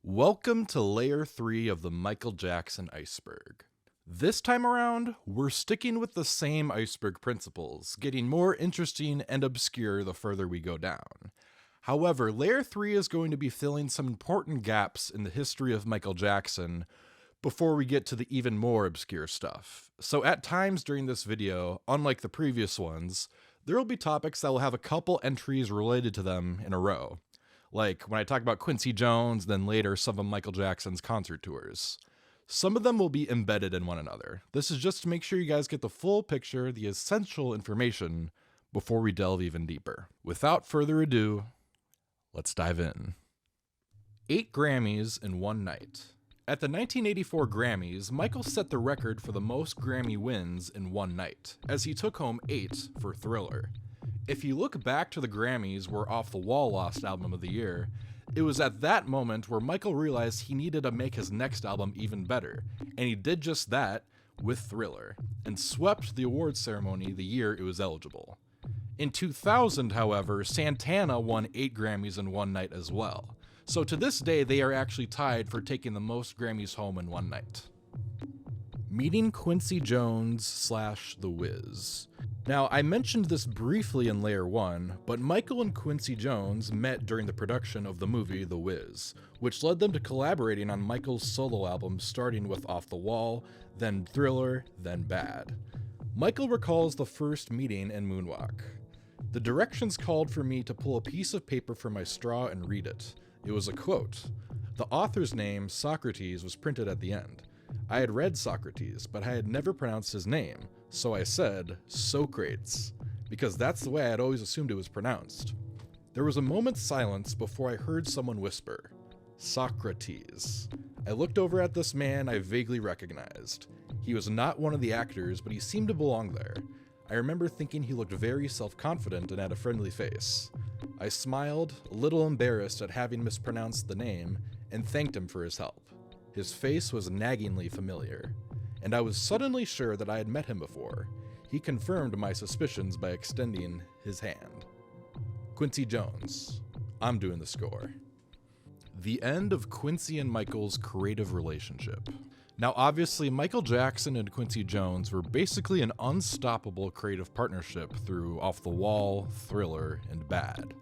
Welcome to Layer 3 of the Michael Jackson Iceberg. This time around, we're sticking with the same iceberg principles, getting more interesting and obscure the further we go down. However, Layer 3 is going to be filling some important gaps in the history of Michael Jackson before we get to the even more obscure stuff. So at times during this video, unlike the previous ones, there will be topics that will have a couple entries related to them in a row. Like when I talk about Quincy Jones, then later some of Michael Jackson's concert tours. Some of them will be embedded in one another. This is just to make sure you guys get the full picture, the essential information, before we delve even deeper. Without further ado, let's dive in. 8 Grammys in one night. At the 1984 Grammys, Michael set the record for the most Grammy wins in one night, as he took home 8 for Thriller. If you look back to the Grammys where Off the Wall lost Album of the Year, it was at that moment where Michael realized he needed to make his next album even better, and he did just that with Thriller, and swept the awards ceremony the year it was eligible. In 2000, however, Santana won 8 Grammys in one night as well, so to this day they are actually tied for taking the most Grammys home in one night. Meeting Quincy Jones / The Wiz. Now, I mentioned this briefly in Layer 1, but Michael and Quincy Jones met during the production of the movie The Wiz, which led them to collaborating on Michael's solo albums starting with Off the Wall, then Thriller, then Bad. Michael recalls the first meeting in Moonwalk. The directions called for me to pull a piece of paper from my straw and read it. It was a quote. The author's name, Socrates, was printed at the end. I had read Socrates, but I had never pronounced his name, so I said Socrates, because that's the way I had always assumed it was pronounced. There was a moment's silence before I heard someone whisper, Socrates. I looked over at this man I vaguely recognized. He was not one of the actors, but he seemed to belong there. I remember thinking he looked very self-confident and had a friendly face. I smiled, a little embarrassed at having mispronounced the name, and thanked him for his help. His face was naggingly familiar, and I was suddenly sure that I had met him before. He confirmed my suspicions by extending his hand. Quincy Jones. I'm doing the score. The end of Quincy and Michael's creative relationship. Now obviously, Michael Jackson and Quincy Jones were basically an unstoppable creative partnership through Off the Wall, Thriller, and Bad.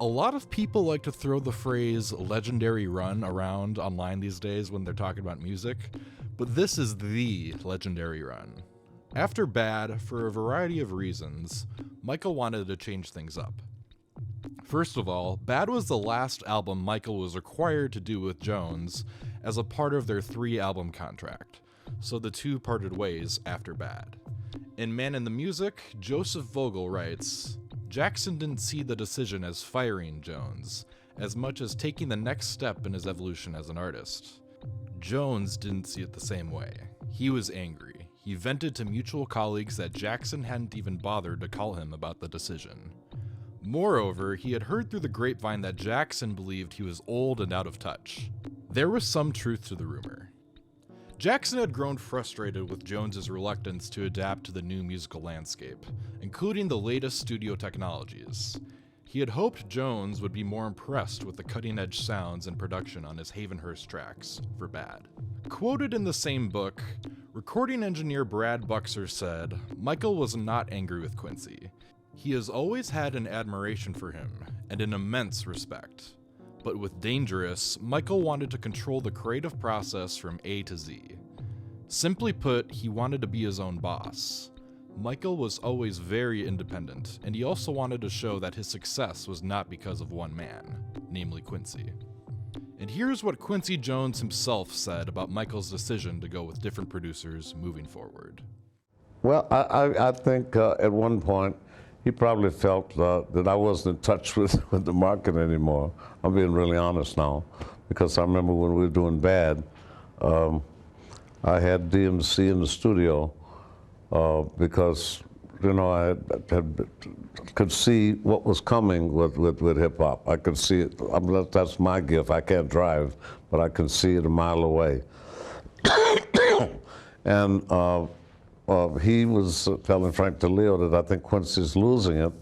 A lot of people like to throw the phrase legendary run around online these days when they're talking about music, but this is the legendary run. After Bad, for a variety of reasons, Michael wanted to change things up. First of all, Bad was the last album Michael was required to do with Jones as a part of their 3-album contract, so the two parted ways after Bad. In Man in the Music, Joseph Vogel writes, Jackson didn't see the decision as firing Jones, as much as taking the next step in his evolution as an artist. Jones didn't see it the same way. He was angry. He vented to mutual colleagues that Jackson hadn't even bothered to call him about the decision. Moreover, he had heard through the grapevine that Jackson believed he was old and out of touch. There was some truth to the rumor. Jackson had grown frustrated with Jones's reluctance to adapt to the new musical landscape, including the latest studio technologies. He had hoped Jones would be more impressed with the cutting-edge sounds and production on his Havenhurst tracks for Bad. Quoted in the same book, recording engineer Brad Buxer said, Michael was not angry with Quincy. He has always had an admiration for him and an immense respect. But with Dangerous, Michael wanted to control the creative process from A to Z. Simply put, he wanted to be his own boss. Michael was always very independent, and he also wanted to show that his success was not because of one man, namely Quincy. And here's what Quincy Jones himself said about Michael's decision to go with different producers moving forward. Well, I think at one point, he probably felt that I wasn't in touch with the market anymore. I'm being really honest now, because I remember when we were doing Bad, I had DMC in the studio because, you know, I could see what was coming with hip hop. I could see it. That's my gift. I can't drive, but I can see it a mile away. And he was telling Frank DiLeo that I think Quincy's losing it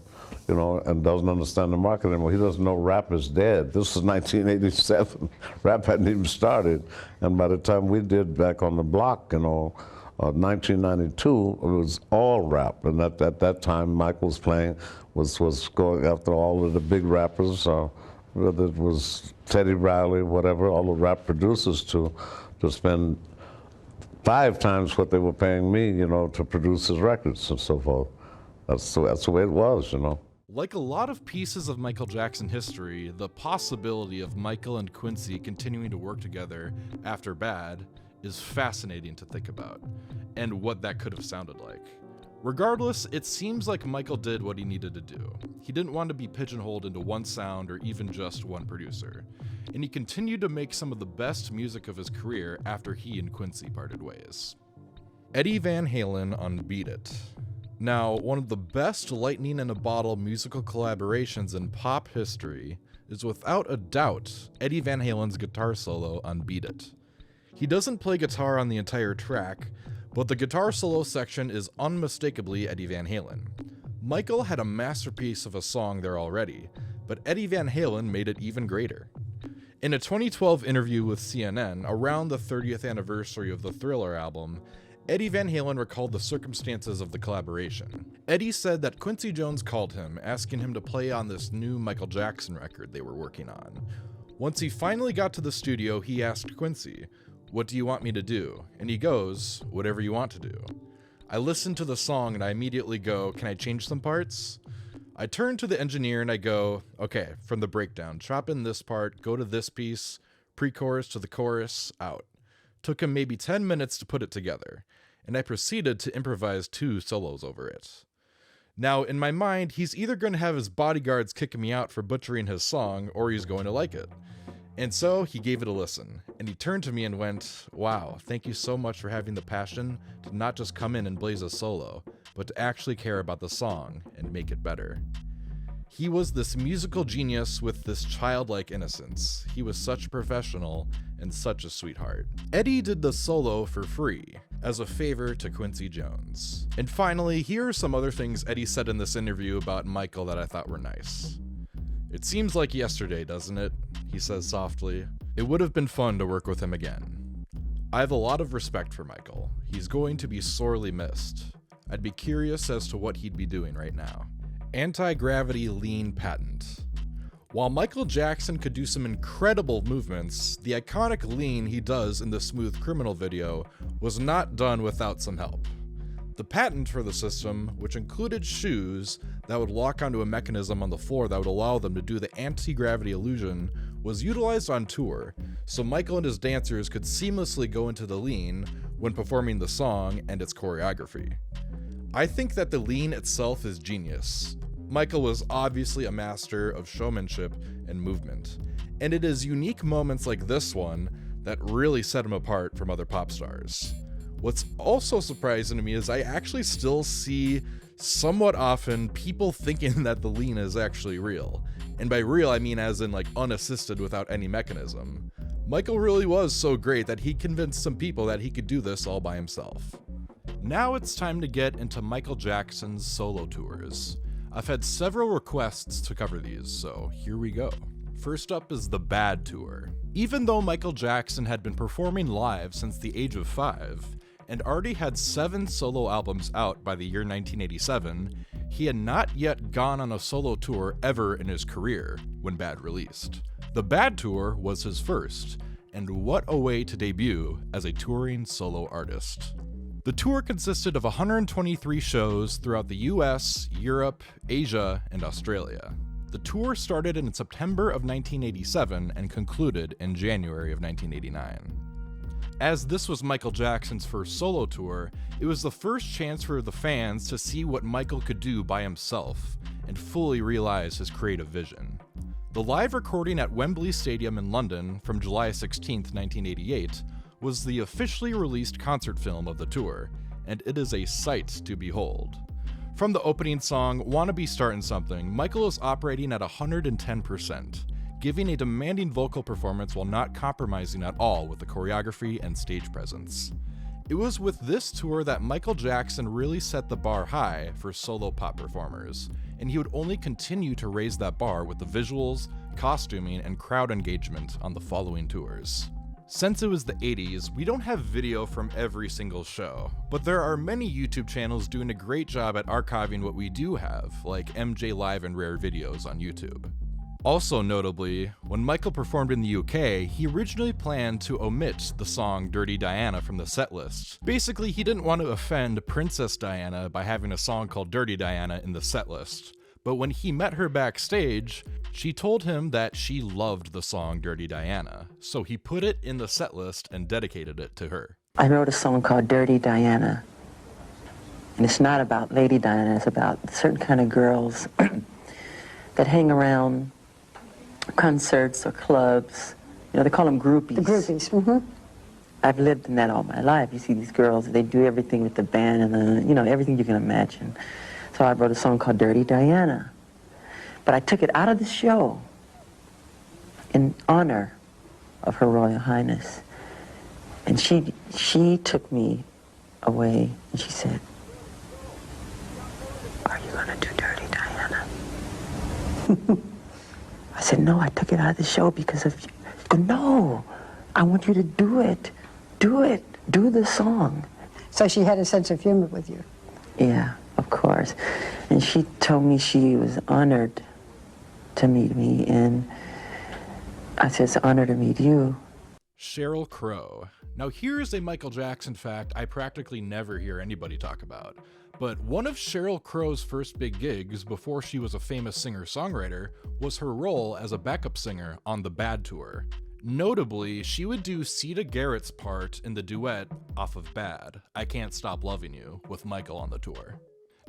and doesn't understand the market anymore. He doesn't know rap is dead. This is 1987. Rap hadn't even started. And by the time we did Back on the Block, 1992, it was all rap. And at that time, Michael was going after all of the big rappers, whether it was Teddy Riley, whatever, all the rap producers to spend 5 times what they were paying me, to produce his records and so forth. That's the way it was, Like a lot of pieces of Michael Jackson history, the possibility of Michael and Quincy continuing to work together after Bad is fascinating to think about, and what that could have sounded like. Regardless, it seems like Michael did what he needed to do. He didn't want to be pigeonholed into one sound or even just one producer, and he continued to make some of the best music of his career after he and Quincy parted ways. Eddie Van Halen on Beat It. Now, one of the best lightning in a bottle musical collaborations in pop history is without a doubt Eddie Van Halen's guitar solo on Beat It. He doesn't play guitar on the entire track, but the guitar solo section is unmistakably Eddie Van Halen. Michael had a masterpiece of a song there already, but Eddie Van Halen made it even greater. In a 2012 interview with CNN around the 30th anniversary of the Thriller album, Eddie Van Halen recalled the circumstances of the collaboration. Eddie said that Quincy Jones called him, asking him to play on this new Michael Jackson record they were working on. Once he finally got to the studio, he asked Quincy, "What do you want me to do?" And he goes, "Whatever you want to do." I listen to the song and I immediately go, "Can I change some parts?" I turn to the engineer and I go, "Okay, from the breakdown, chop in this part, go to this piece, pre-chorus to the chorus, out." Took him maybe 10 minutes to put it together, and I proceeded to improvise 2 solos over it. Now, in my mind, he's either going to have his bodyguards kicking me out for butchering his song, or he's going to like it. And so he gave it a listen, and he turned to me and went, "Wow, thank you so much for having the passion to not just come in and blaze a solo, but to actually care about the song and make it better." He was this musical genius with this childlike innocence. He was such a professional and such a sweetheart. Eddie did the solo for free, as a favor to Quincy Jones. And finally, here are some other things Eddie said in this interview about Michael that I thought were nice. "It seems like yesterday, doesn't it?" he says softly. "It would have been fun to work with him again. I have a lot of respect for Michael. He's going to be sorely missed. I'd be curious as to what he'd be doing right now." Anti-gravity lean patent. While Michael Jackson could do some incredible movements, the iconic lean he does in the Smooth Criminal video was not done without some help. The patent for the system, which included shoes that would lock onto a mechanism on the floor that would allow them to do the anti-gravity illusion, was utilized on tour, so Michael and his dancers could seamlessly go into the lean when performing the song and its choreography. I think that the lean itself is genius. Michael was obviously a master of showmanship and movement, and it is unique moments like this one that really set him apart from other pop stars. What's also surprising to me is I actually still see somewhat often people thinking that the lean is actually real. And by real, I mean as in like unassisted without any mechanism. Michael really was so great that he convinced some people that he could do this all by himself. Now it's time to get into Michael Jackson's solo tours. I've had several requests to cover these, so here we go. First up is the Bad Tour. Even though Michael Jackson had been performing live since the age of 5, and already had 7 solo albums out by the year 1987, he had not yet gone on a solo tour ever in his career when Bad released. The Bad Tour was his first, and what a way to debut as a touring solo artist. The tour consisted of 123 shows throughout the US, Europe, Asia, and Australia. The tour started in September of 1987 and concluded in January of 1989. As this was Michael Jackson's first solo tour, it was the first chance for the fans to see what Michael could do by himself and fully realize his creative vision. The live recording at Wembley Stadium in London from July 16, 1988, was the officially released concert film of the tour, and it is a sight to behold. From the opening song, "Wanna Be Startin' Something," Michael is operating at 110%, giving a demanding vocal performance while not compromising at all with the choreography and stage presence. It was with this tour that Michael Jackson really set the bar high for solo pop performers, and he would only continue to raise that bar with the visuals, costuming, and crowd engagement on the following tours. Since it was the 80s, we don't have video from every single show, but there are many YouTube channels doing a great job at archiving what we do have, like MJ Live and Rare Videos on YouTube. Also notably, when Michael performed in the UK, he originally planned to omit the song Dirty Diana from the setlist. Basically, he didn't want to offend Princess Diana by having a song called Dirty Diana in the setlist. But when he met her backstage, she told him that she loved the song Dirty Diana, so he put it in the setlist and dedicated it to her. I wrote a song called Dirty Diana, and it's not about Lady Diana, it's about certain kind of girls that hang around concerts or clubs. You know, they call them groupies. The groupies, mm-hmm. I've lived in that all my life. You see these girls, they do everything with the band and you know, everything you can imagine. So I wrote a song called Dirty Diana. But I took it out of the show in honor of Her Royal Highness. And she took me away and she said, "Are you gonna do Dirty Diana?" I said, "No, I took it out of the show because of you." She goes, "No, I want you to do it. Do it. Do the song." So she had a sense of humor with you. Yeah, of course. And she told me she was honored to meet me, and I said, "It's an honor to meet you." Sheryl Crow. Now here's a Michael Jackson fact I practically never hear anybody talk about. But one of Sheryl Crow's first big gigs before she was a famous singer-songwriter was her role as a backup singer on the Bad Tour. Notably, she would do Siedah Garrett's part in the duet off of Bad, I Can't Stop Loving You, with Michael on the tour.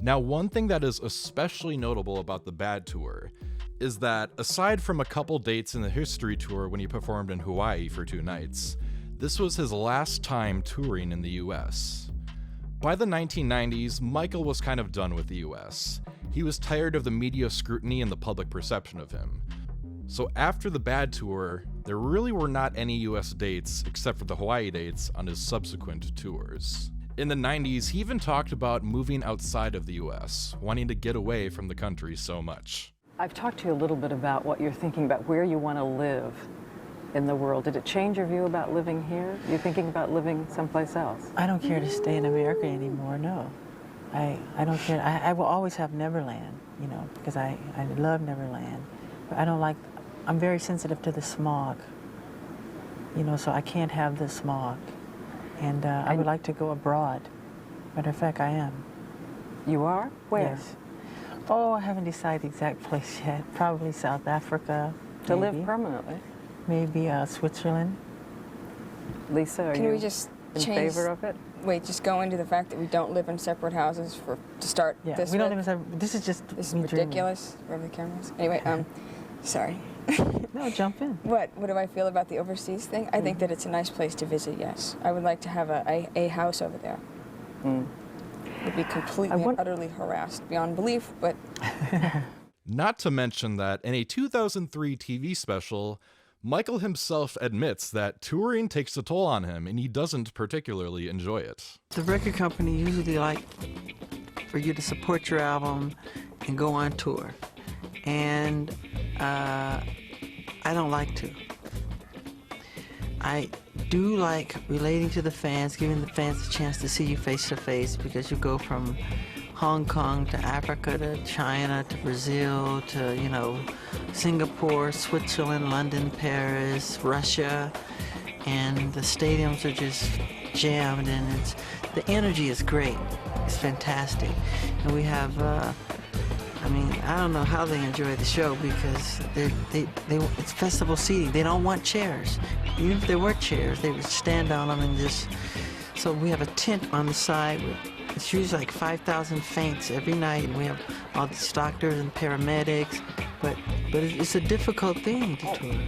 Now, one thing that is especially notable about the Bad Tour is that, aside from a couple dates in the History Tour when he performed in Hawaii for 2 nights, this was his last time touring in the US. By the 1990s, Michael was kind of done with the US. He was tired of the media scrutiny and the public perception of him. So after the Bad Tour, there really were not any US dates except for the Hawaii dates on his subsequent tours. In the 90s, he even talked about moving outside of the US, wanting to get away from the country so much. I've talked to you a little bit about what you're thinking about, where you want to live in the world. Did it change your view about living here? You're thinking about living someplace else? I don't care to stay in America anymore, no. I don't care. I will always have Neverland, you know, because I love Neverland. But I don't like, I'm very sensitive to the smog, you know, so I can't have the smog. And I would like to go abroad. Matter of fact, I am. You are? Where? Yes. Oh, I haven't decided the exact place yet. Probably South Africa. To maybe. live permanently? Maybe Switzerland. Lisa, are Can you we just in change, favor of it? Wait, just go into the fact that we don't live in separate houses to start Yeah, this we don't with? even. This is just. This is me dreaming. ridiculous. Wherever the camera is. Anyway, sorry. No, jump in. What do I feel about the overseas thing? I think that it's a nice place to visit, yes. I would like to have a house over there. Would be completely and utterly harassed beyond belief, but... Not to mention that in a 2003 TV special, Michael himself admits that touring takes a toll on him and he doesn't particularly enjoy it. The record company usually like for you to support your album and go on tour. And I don't like to. I do like relating to the fans, giving the fans a chance to see you face to face, because you go from Hong Kong to Africa to China to Brazil to, you know, Singapore, Switzerland, London, Paris, Russia, and the stadiums are just jammed, and the energy is great. It's fantastic. And we have I mean, I don't know how they enjoy the show, because it's festival seating. They don't want chairs. Even if there were chairs, they would stand on them and just... So we have a tent on the side. It's usually like 5,000 faints every night, and we have all these doctors and paramedics. But it's a difficult thing to tour.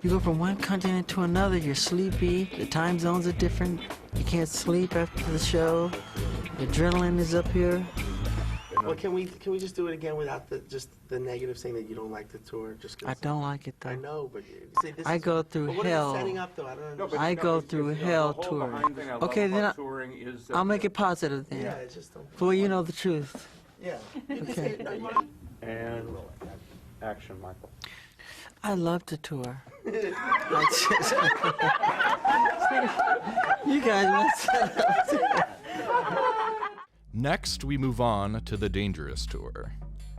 You go from one continent to another, you're sleepy, the time zones are different, you can't sleep after the show, the adrenaline is up here. Well, can we just do it again without the negative saying that you don't like the tour? Just 'cause I don't like it though. I know, but see, this I is, go through but what hell. Is it setting up though? I don't know. I go through hell touring. Okay, then I'll make it positive then. Yeah, it's just don't. For you know the truth. Yeah. Okay. And action, Michael. I love to tour. You guys must set up. Next, we move on to the Dangerous Tour.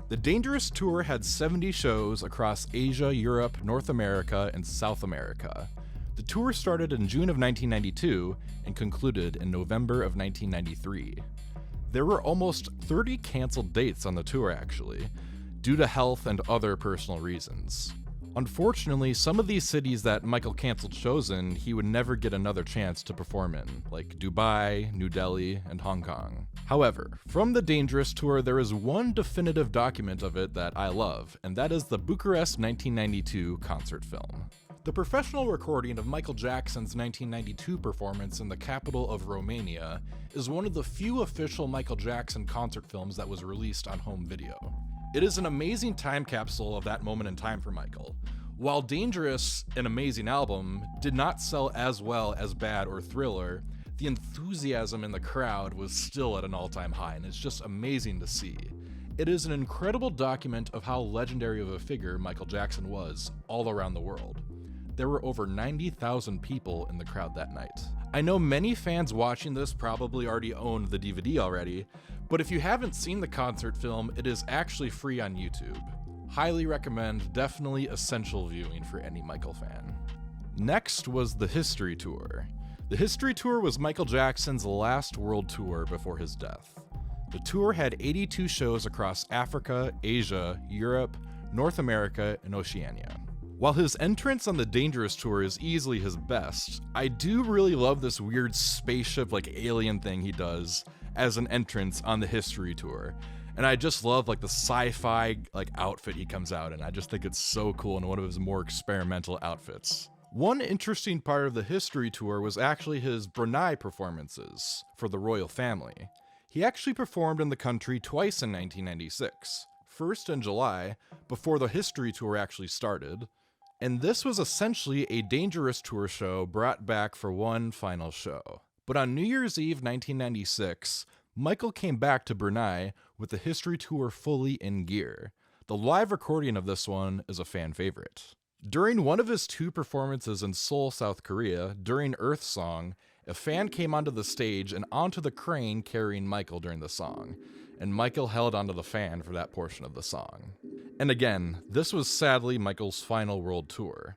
The Dangerous Tour had 70 shows across Asia, Europe, North America, and South America. The tour started in June of 1992 and concluded in November of 1993. There were almost 30 canceled dates on the tour, actually, due to health and other personal reasons. Unfortunately, some of these cities that Michael canceled shows in, he would never get another chance to perform in, like Dubai, New Delhi, and Hong Kong. However, from the Dangerous Tour, there is one definitive document of it that I love, and that is the Bucharest 1992 concert film. The professional recording of Michael Jackson's 1992 performance in the capital of Romania is one of the few official Michael Jackson concert films that was released on home video. It is an amazing time capsule of that moment in time for Michael. While Dangerous, an amazing album, did not sell as well as Bad or Thriller, the enthusiasm in the crowd was still at an all-time high, and it's just amazing to see. It is an incredible document of how legendary of a figure Michael Jackson was all around the world. There were over 90,000 people in the crowd that night. I know many fans watching this probably already own the DVD already, but if you haven't seen the concert film, it is actually free on YouTube. Highly recommend, definitely essential viewing for any Michael fan. Next was the History Tour. The History Tour was Michael Jackson's last world tour before his death. The tour had 82 shows across Africa, Asia, Europe, North America, and Oceania. While his entrance on the Dangerous Tour is easily his best, I do really love this weird spaceship alien thing he does as an entrance on the History Tour. And I just love the sci-fi outfit he comes out in. I just think it's so cool and one of his more experimental outfits. One interesting part of the History Tour was actually his Brunei performances for the royal family. He actually performed in the country twice in 1996. First in July, before the History Tour actually started, and this was essentially a Dangerous Tour show brought back for one final show. But on New Year's Eve 1996, Michael came back to Brunei with the History Tour fully in gear. The live recording of this one is a fan favorite. During one of his two performances in Seoul, South Korea, during Earth Song, a fan came onto the stage and onto the crane carrying Michael during the song, and Michael held onto the fan for that portion of the song. And again, this was sadly Michael's final world tour.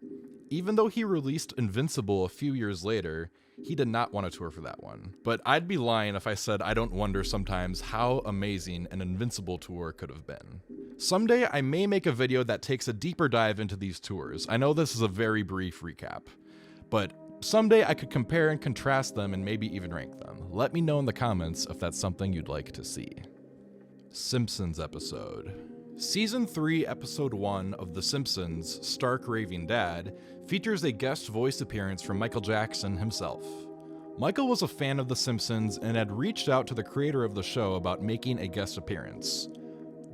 Even though he released Invincible a few years later, he did not want to tour for that one. But I'd be lying if I said I don't wonder sometimes how amazing an Invincible tour could have been. Someday I may make a video that takes a deeper dive into these tours. I know this is a very brief recap, but someday I could compare and contrast them and maybe even rank them. Let me know in the comments if that's something you'd like to see. Simpsons episode. Season 3, Episode 1 of The Simpsons, Stark Raving Dad, features a guest voice appearance from Michael Jackson himself. Michael was a fan of The Simpsons and had reached out to the creator of the show about making a guest appearance.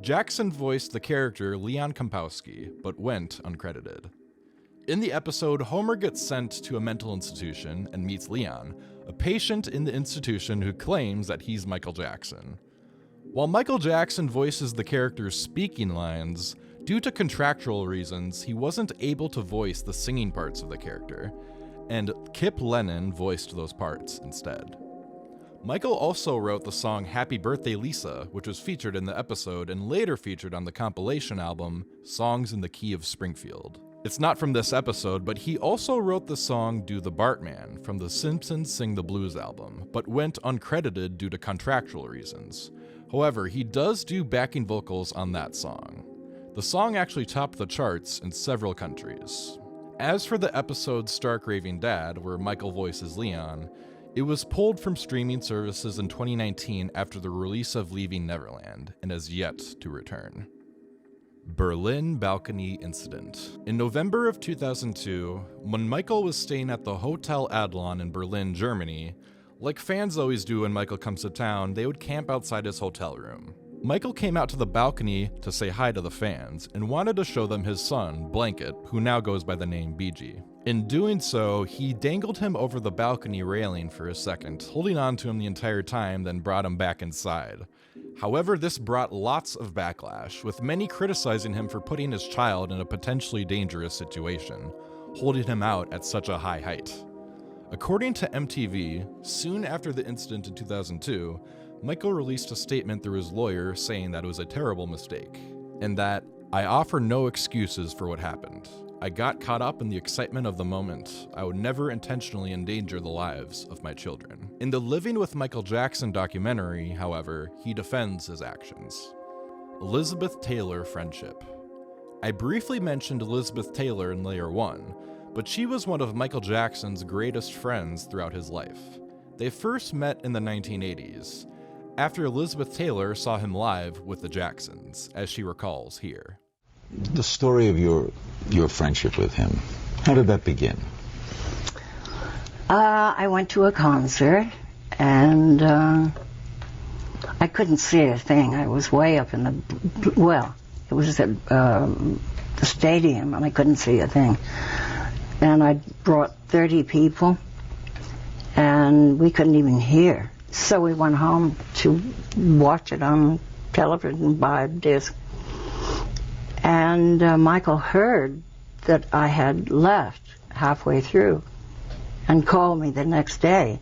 Jackson voiced the character Leon Kompowski, but went uncredited. In the episode, Homer gets sent to a mental institution and meets Leon, a patient in the institution who claims that he's Michael Jackson. While Michael Jackson voices the character's speaking lines, due to contractual reasons, he wasn't able to voice the singing parts of the character, and Kip Lennon voiced those parts instead. Michael also wrote the song Happy Birthday Lisa, which was featured in the episode and later featured on the compilation album Songs in the Key of Springfield. It's not from this episode, but he also wrote the song Do the Bartman from the Simpsons Sing the Blues album, but went uncredited due to contractual reasons. However, he does do backing vocals on that song. The song actually topped the charts in several countries. As for the episode Stark Raving Dad, where Michael voices Leon, it was pulled from streaming services in 2019 after the release of Leaving Neverland, and has yet to return. Berlin Balcony Incident. In November of 2002, when Michael was staying at the Hotel Adlon in Berlin, Germany, like fans always do when Michael comes to town, they would camp outside his hotel room. Michael came out to the balcony to say hi to the fans and wanted to show them his son, Blanket, who now goes by the name BG. In doing so, he dangled him over the balcony railing for a second, holding on to him the entire time, then brought him back inside. However, this brought lots of backlash, with many criticizing him for putting his child in a potentially dangerous situation, holding him out at such a high height. According to MTV, soon after the incident in 2002, Michael released a statement through his lawyer saying that it was a terrible mistake, and that, "I offer no excuses for what happened. I got caught up in the excitement of the moment. I would never intentionally endanger the lives of my children." In the Living with Michael Jackson documentary, however, he defends his actions. Elizabeth Taylor friendship. I briefly mentioned Elizabeth Taylor in Layer 1, but she was one of Michael Jackson's greatest friends throughout his life. They first met in the 1980s, after Elizabeth Taylor saw him live with the Jacksons, as she recalls here. The story of your friendship with him, how did that begin? I went to a concert, and I couldn't see a thing. I was way up in it was at the stadium, and I couldn't see a thing. And I brought 30 people, and we couldn't even hear. So we went home to watch it on television by disc. And Michael heard that I had left halfway through and called me the next day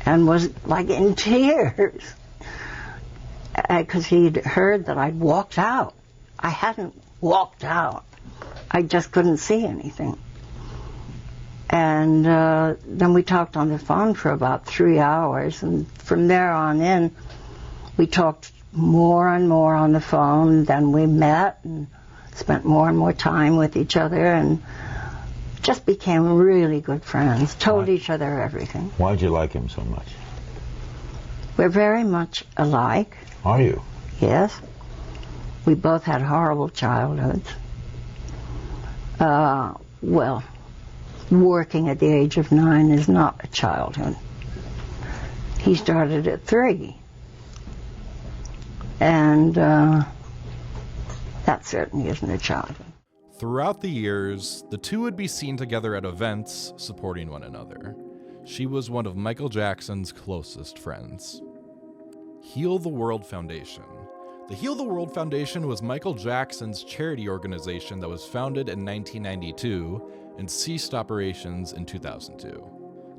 and was like in tears because he'd heard that I'd walked out. I hadn't walked out. I just couldn't see anything. And then we talked on the phone for about 3 hours, and from there on in, we talked more and more on the phone. Then we met and spent more and more time with each other, and just became really good friends, told each other everything. Why'd you like him so much? We're very much alike. Are you? Yes. We both had horrible childhoods. Well, working at the age of 9 is not a childhood. He started at 3. And that certainly isn't a childhood. Throughout the years, the two would be seen together at events, supporting one another. She was one of Michael Jackson's closest friends. Heal the World Foundation. The Heal the World Foundation was Michael Jackson's charity organization that was founded in 1992 and ceased operations in 2002.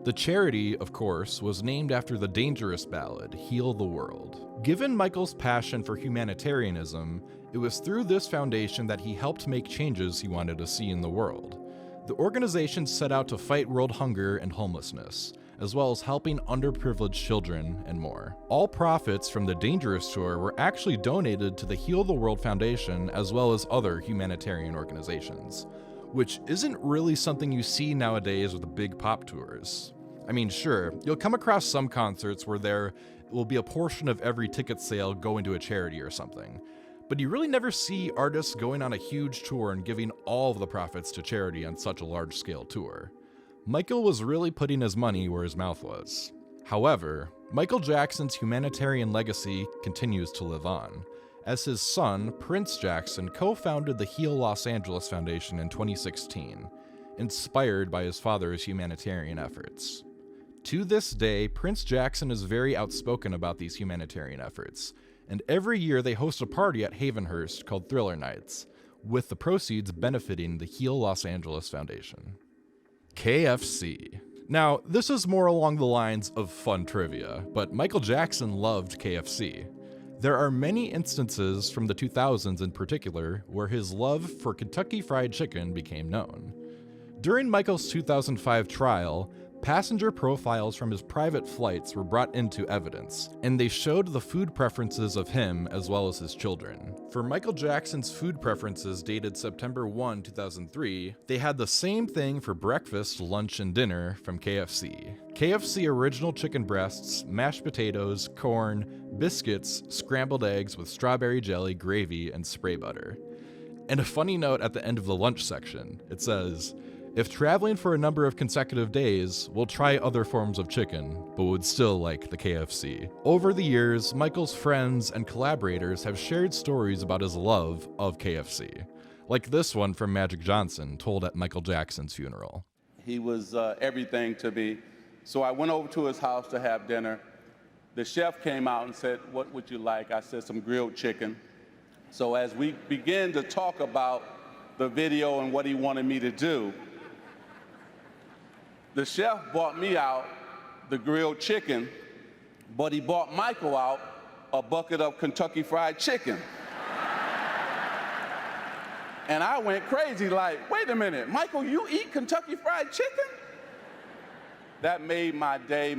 The charity, of course, was named after the dangerous ballad, Heal the World. Given Michael's passion for humanitarianism, it was through this foundation that he helped make changes he wanted to see in the world. The organization set out to fight world hunger and homelessness, as well as helping underprivileged children and more. All profits from the Dangerous Tour were actually donated to the Heal the World Foundation as well as other humanitarian organizations, which isn't really something you see nowadays with the big pop tours. I mean, sure, you'll come across some concerts where there will be a portion of every ticket sale going to a charity or something, but you really never see artists going on a huge tour and giving all of the profits to charity on such a large-scale tour. Michael was really putting his money where his mouth was. However, Michael Jackson's humanitarian legacy continues to live on, as his son, Prince Jackson, co-founded the Heal Los Angeles Foundation in 2016, inspired by his father's humanitarian efforts. To this day, Prince Jackson is very outspoken about these humanitarian efforts, and every year they host a party at Havenhurst called Thriller Nights, with the proceeds benefiting the Heal Los Angeles Foundation. KFC. Now, this is more along the lines of fun trivia, but Michael Jackson loved KFC. There are many instances from the 2000s in particular where his love for Kentucky Fried Chicken became known. During Michael's 2005 trial, passenger profiles from his private flights were brought into evidence, and they showed the food preferences of him as well as his children. For Michael Jackson's food preferences dated September 1, 2003, they had the same thing for breakfast, lunch, and dinner from KFC. KFC original chicken breasts, mashed potatoes, corn, biscuits, scrambled eggs with strawberry jelly, gravy, and spray butter. And a funny note at the end of the lunch section, it says, If traveling for a number of consecutive days, we'll try other forms of chicken, but would still like the KFC. Over the years, Michael's friends and collaborators have shared stories about his love of KFC, like this one from Magic Johnson, told at Michael Jackson's funeral. He was everything to me. So I went over to his house to have dinner. The chef came out and said, "What would you like?" I said, "Some grilled chicken." So as we began to talk about the video and what he wanted me to do, the chef bought me out the grilled chicken, but he bought Michael out a bucket of Kentucky Fried Chicken. And I went crazy, like, wait a minute, Michael, you eat Kentucky Fried Chicken? That made my day.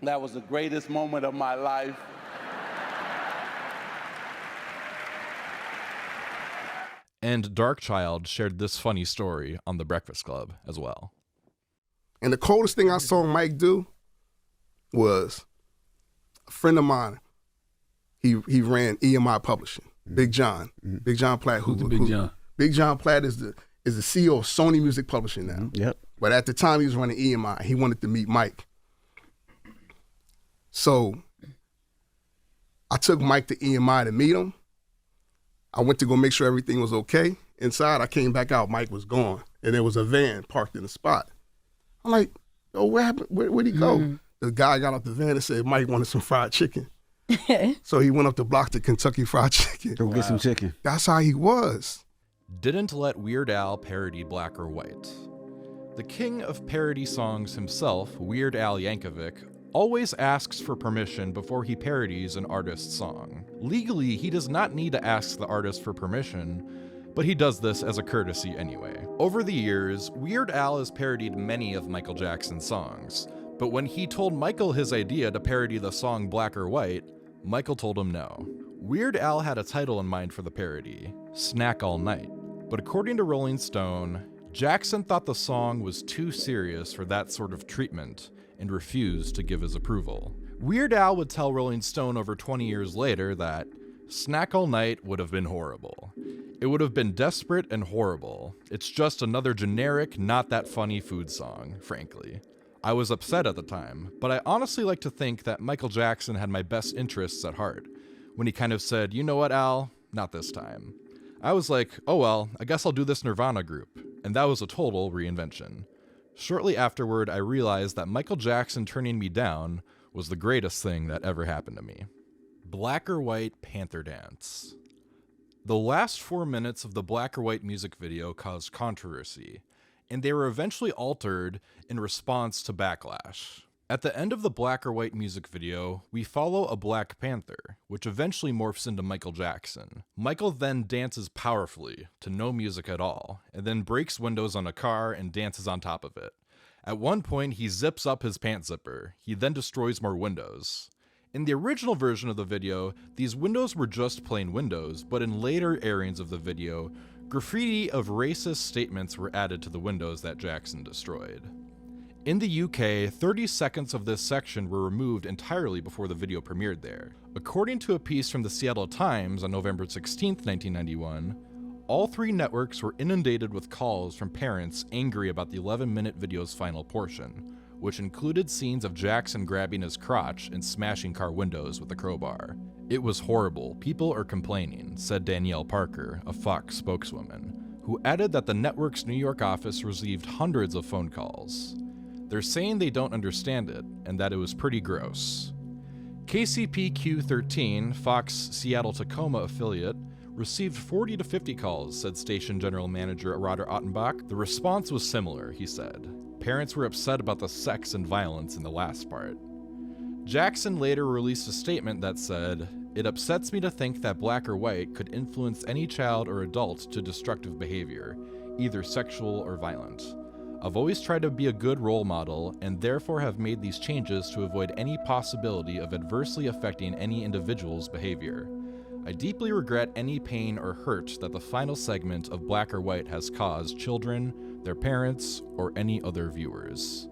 That was the greatest moment of my life. And Darkchild shared this funny story on The Breakfast Club as well. And the coldest thing I saw Mike do was a friend of mine. He ran EMI Publishing. Big John, Big John Platt. Big John Platt is the CEO of Sony Music Publishing now. Yep. But at the time he was running EMI, he wanted to meet Mike. So I took Mike to EMI to meet him. I went to go make sure everything was okay. Inside, I came back out, Mike was gone. And there was a van parked in the spot. I'm like, "Oh, what happened? Where'd he go?" Mm-hmm. The guy got off the van and said Mike wanted some fried chicken. So he went up the block to Kentucky Fried Chicken. Go get some chicken. That's how he was. Didn't let Weird Al parody Black or White. The king of parody songs himself, Weird Al Yankovic, always asks for permission before he parodies an artist's song. Legally, he does not need to ask the artist for permission, but he does this as a courtesy anyway. Over the years, Weird Al has parodied many of Michael Jackson's songs, but when he told Michael his idea to parody the song Black or White, Michael told him no. Weird Al had a title in mind for the parody, Snack All Night, but according to Rolling Stone, Jackson thought the song was too serious for that sort of treatment and refused to give his approval. Weird Al would tell Rolling Stone over 20 years later that Snack All Night would have been horrible. It would have been desperate and horrible. It's just another generic, not that funny food song, frankly. I was upset at the time, but I honestly like to think that Michael Jackson had my best interests at heart when he kind of said, "You know what, Al? Not this time." I was like, "Oh well, I guess I'll do this Nirvana group," and that was a total reinvention. Shortly afterward, I realized that Michael Jackson turning me down was the greatest thing that ever happened to me. Black or White Panther Dance. The last 4 minutes of the Black or White music video caused controversy, and they were eventually altered in response to backlash. At the end of the Black or White music video, we follow a Black Panther, which eventually morphs into Michael Jackson. Michael then dances powerfully to no music at all, and then breaks windows on a car and dances on top of it. At one point, he zips up his pant zipper. He then destroys more windows. In the original version of the video, these windows were just plain windows, but in later airings of the video, graffiti of racist statements were added to the windows that Jackson destroyed. In the UK, 30 seconds of this section were removed entirely before the video premiered there. According to a piece from the Seattle Times on November 16, 1991, all 3 networks were inundated with calls from parents angry about the 11-minute video's final portion, which included scenes of Jackson grabbing his crotch and smashing car windows with a crowbar. "It was horrible. People are complaining," said Danielle Parker, a Fox spokeswoman, who added that the network's New York office received hundreds of phone calls. They're saying they don't understand it, and that it was pretty gross. KCPQ-13, Fox Seattle-Tacoma affiliate, received 40 to 50 calls, said station general manager Roger Ottenbach. The response was similar, he said. Parents were upset about the sex and violence in the last part. Jackson later released a statement that said, "It upsets me to think that Black or White could influence any child or adult to destructive behavior, either sexual or violent. I've always tried to be a good role model and therefore have made these changes to avoid any possibility of adversely affecting any individual's behavior. I deeply regret any pain or hurt that the final segment of Black or White has caused children, their parents, or any other viewers."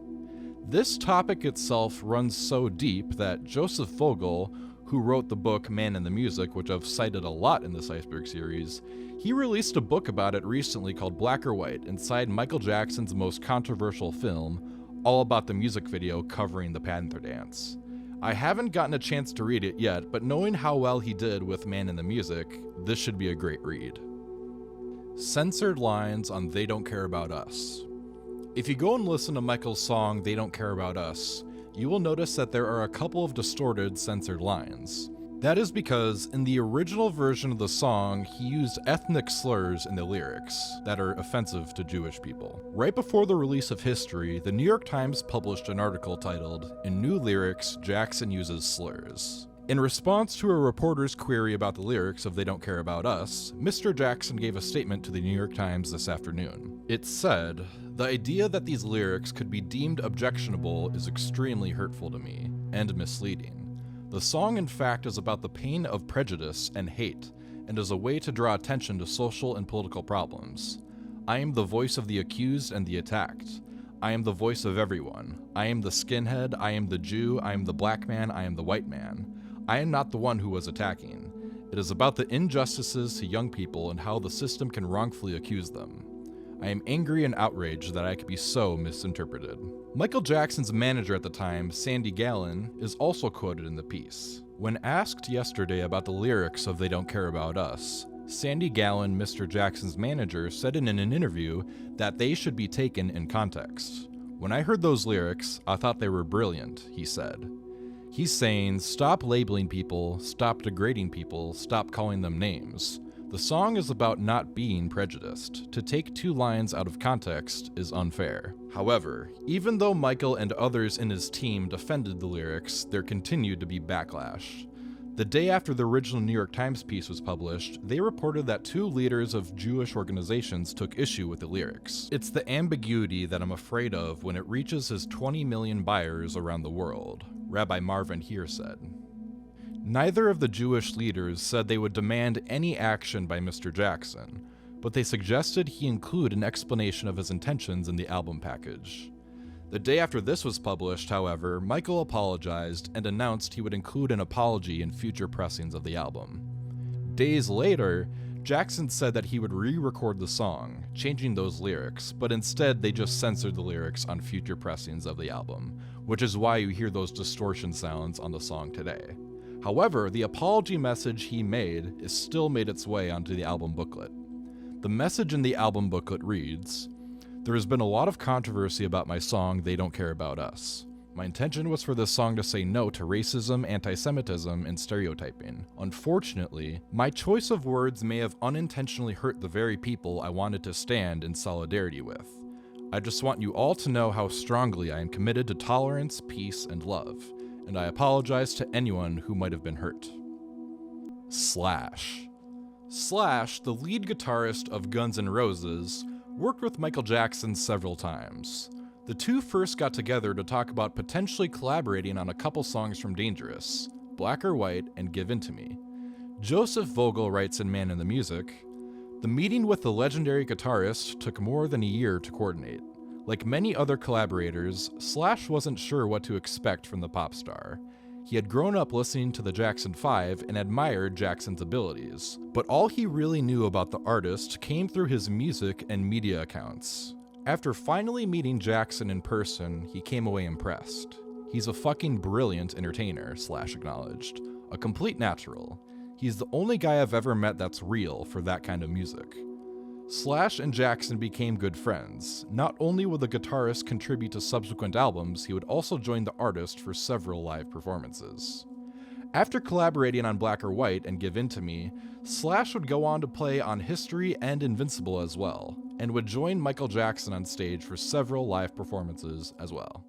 This topic itself runs so deep that Joseph Vogel, who wrote the book Man in the Music, which I've cited a lot in this Iceberg series, he released a book about it recently called Black or White, inside Michael Jackson's most controversial film, all about the music video covering the Panther Dance. I haven't gotten a chance to read it yet, but knowing how well he did with Man in the Music, this should be a great read. Censored lines on They Don't Care About Us. If you go and listen to Michael's song They Don't Care About Us, you will notice that there are a couple of distorted, censored lines. That is because in the original version of the song, he used ethnic slurs in the lyrics that are offensive to Jewish people. Right before the release of History, the New York Times published an article titled, "In New Lyrics, Jackson Uses Slurs." In response to a reporter's query about the lyrics of They Don't Care About Us, Mr. Jackson gave a statement to the New York Times this afternoon. It said, "The idea that these lyrics could be deemed objectionable is extremely hurtful to me, and misleading. The song, in fact, is about the pain of prejudice and hate, and is a way to draw attention to social and political problems. I am the voice of the accused and the attacked. I am the voice of everyone. I am the skinhead, I am the Jew, I am the black man, I am the white man. I am not the one who was attacking. It is about the injustices to young people and how the system can wrongfully accuse them. I am angry and outraged that I could be so misinterpreted." Michael Jackson's manager at the time, Sandy Gallin, is also quoted in the piece. When asked yesterday about the lyrics of They Don't Care About Us, Sandy Gallin, Mr. Jackson's manager, said in an interview that they should be taken in context. "When I heard those lyrics, I thought they were brilliant," he said. He's saying, stop labeling people, stop degrading people, stop calling them names. The song is about not being prejudiced. To take two lines out of context is unfair. However, even though Michael and others in his team defended the lyrics, there continued to be backlash. The day after the original New York Times piece was published, they reported that two leaders of Jewish organizations took issue with the lyrics. "It's the ambiguity that I'm afraid of when it reaches his 20 million buyers around the world," Rabbi Marvin Heer said. Neither of the Jewish leaders said they would demand any action by Mr. Jackson, but they suggested he include an explanation of his intentions in the album package. The day after this was published, however, Michael apologized and announced he would include an apology in future pressings of the album. Days later, Jackson said that he would re-record the song, changing those lyrics, but instead they just censored the lyrics on future pressings of the album, which is why you hear those distortion sounds on the song today. However, the apology message he made is still made its way onto the album booklet. The message in the album booklet reads, "There has been a lot of controversy about my song, They Don't Care About Us. My intention was for this song to say no to racism, anti-Semitism, and stereotyping. Unfortunately, my choice of words may have unintentionally hurt the very people I wanted to stand in solidarity with. I just want you all to know how strongly I am committed to tolerance, peace, and love, and I apologize to anyone who might have been hurt." Slash. Slash, the lead guitarist of Guns N' Roses, worked with Michael Jackson several times. The two first got together to talk about potentially collaborating on a couple songs from Dangerous, Black or White and Give In To Me. Joseph Vogel writes in Man in the Music, "The meeting with the legendary guitarist took more than a year to coordinate. Like many other collaborators, Slash wasn't sure what to expect from the pop star. He had grown up listening to the Jackson 5 and admired Jackson's abilities, but all he really knew about the artist came through his music and media accounts. After finally meeting Jackson in person, he came away impressed. He's a fucking brilliant entertainer," Slash acknowledged. "A complete natural. He's the only guy I've ever met that's real for that kind of music." Slash and Jackson became good friends. Not only would the guitarist contribute to subsequent albums, he would also join the artist for several live performances. After collaborating on Black or White and Give In To Me, Slash would go on to play on History and Invincible as well, and would join Michael Jackson on stage for several live performances as well.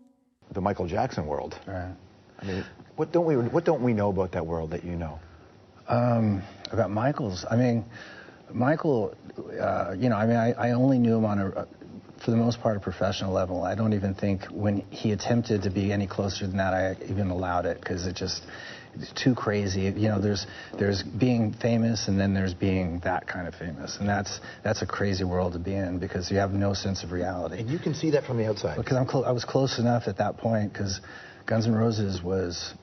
The Michael Jackson world. Right. I mean, what don't we know about that world that you know? About Michael's, I mean, Michael, I only knew him on for the most part, a professional level. I don't even think when he attempted to be any closer than that, I even allowed it, because it's too crazy. You know, there's being famous, and then there's being that kind of famous, and that's a crazy world to be in, because you have no sense of reality. And you can see that from the outside. Because I was close enough at that point, because Guns N' Roses was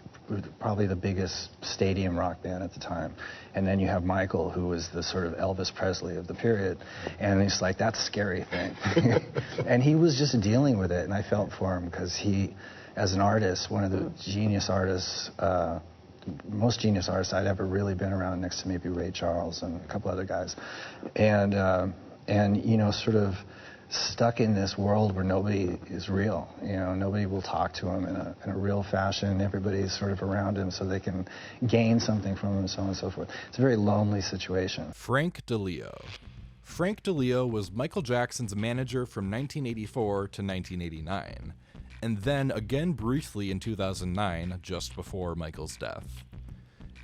probably the biggest stadium rock band at the time. And then you have Michael, who was the sort of Elvis Presley of the period. And it's like, that's a scary thing. And he was just dealing with it, and I felt for him because he, as an artist, one of the genius artists, most genius artists I'd ever really been around, next to maybe Ray Charles and a couple other guys. And you know, sort of stuck in this world where nobody is real. You know, nobody will talk to him in a real fashion. Everybody's sort of around him so they can gain something from him, and so on and so forth. It's a very lonely situation. Frank DiLeo. Frank DiLeo was Michael Jackson's manager from 1984 to 1989, and then again briefly in 2009, just before Michael's death.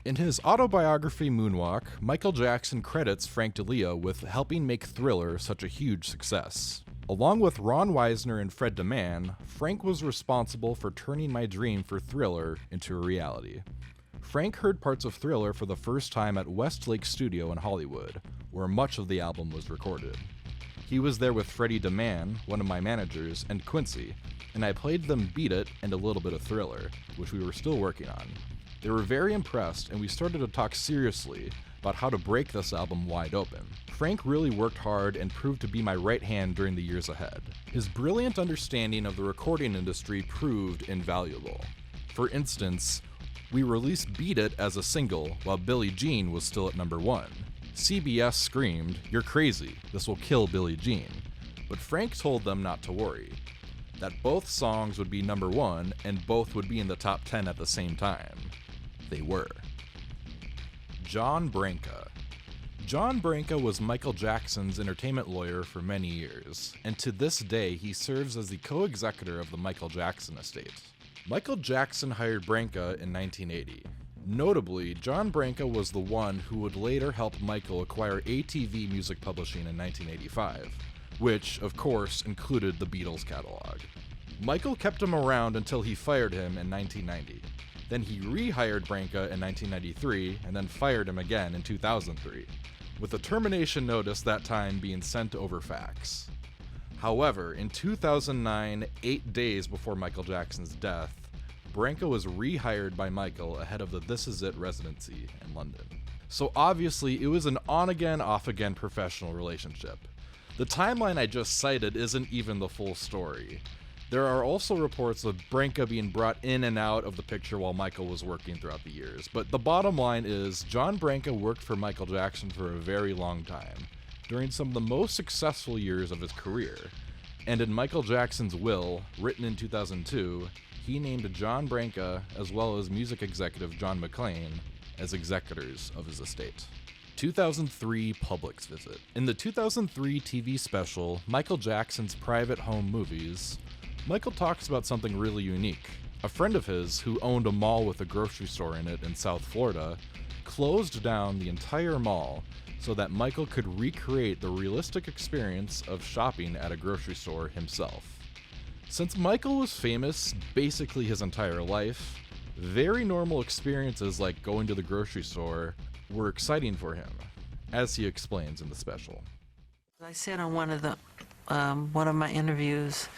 In his autobiography Moonwalk, Michael Jackson credits Frank DiLeo with helping make Thriller such a huge success. Along with Ron Weisner and Fred DeMann, Frank was responsible for turning my dream for Thriller into a reality. Frank heard parts of Thriller for the first time at Westlake Studio in Hollywood, where much of the album was recorded. He was there with Freddie DeMann, one of my managers, and Quincy, and I played them Beat It and a little bit of Thriller, which we were still working on. They were very impressed, and we started to talk seriously about how to break this album wide open. Frank really worked hard and proved to be my right hand during the years ahead. His brilliant understanding of the recording industry proved invaluable. For instance, we released Beat It as a single while Billie Jean was still at #1. CBS screamed, "You're crazy, this will kill Billie Jean." But Frank told them not to worry, that both songs would be #1 and both would be in the top 10 at the same time. They were. John Branca. John Branca was Michael Jackson's entertainment lawyer for many years, and to this day he serves as the co-executor of the Michael Jackson estate. Michael Jackson hired Branca in 1980. Notably, John Branca was the one who would later help Michael acquire ATV Music Publishing in 1985, which, of course, included the Beatles catalog. Michael kept him around until he fired him in 1990. Then he rehired Branca in 1993 and then fired him again in 2003, with a termination notice that time being sent over fax. However, in 2009, 8 days before Michael Jackson's death, Branca was rehired by Michael ahead of the This Is It residency in London. So obviously, it was an on-again, off-again professional relationship. The timeline I just cited isn't even the full story. There are also reports of Branca being brought in and out of the picture while Michael was working throughout the years, but the bottom line is John Branca worked for Michael Jackson for a very long time, during some of the most successful years of his career, and in Michael Jackson's will, written in 2002, he named John Branca as well as music executive John McClane as executors of his estate. 2003 Publix visit. In the 2003 TV special, Michael Jackson's Private Home Movies, Michael talks about something really unique. A friend of his, who owned a mall with a grocery store in it in South Florida, closed down the entire mall so that Michael could recreate the realistic experience of shopping at a grocery store himself. Since Michael was famous basically his entire life, very normal experiences like going to the grocery store were exciting for him, as he explains in the special. I said on one of my interviews,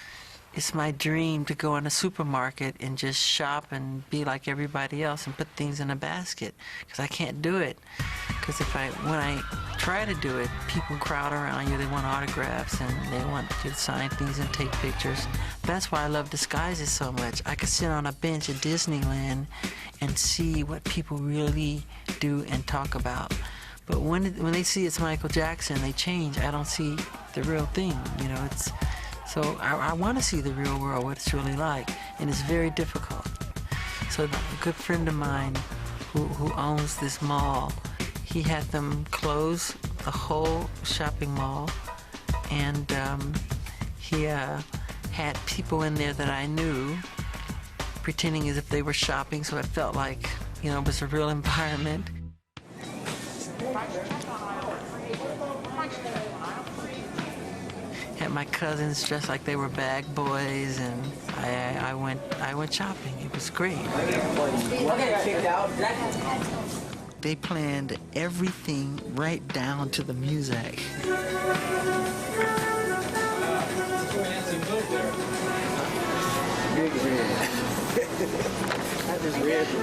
it's my dream to go in a supermarket and just shop and be like everybody else and put things in a basket, because I can't do it. Because when I try to do it, people crowd around you, they want autographs and they want you to sign things and take pictures. That's why I love disguises so much. I could sit on a bench at Disneyland and see what people really do and talk about. But when they see it's Michael Jackson, they change. I don't see the real thing, you know. So I want to see the real world, what it's really like, and it's very difficult. So a good friend of mine who owns this mall, he had them close the whole shopping mall, and he had people in there that I knew pretending as if they were shopping, so it felt like, you know, it was a real environment. Had my cousins dressed like they were bag boys, and I went shopping. It was great. They planned everything right down to the music. just red for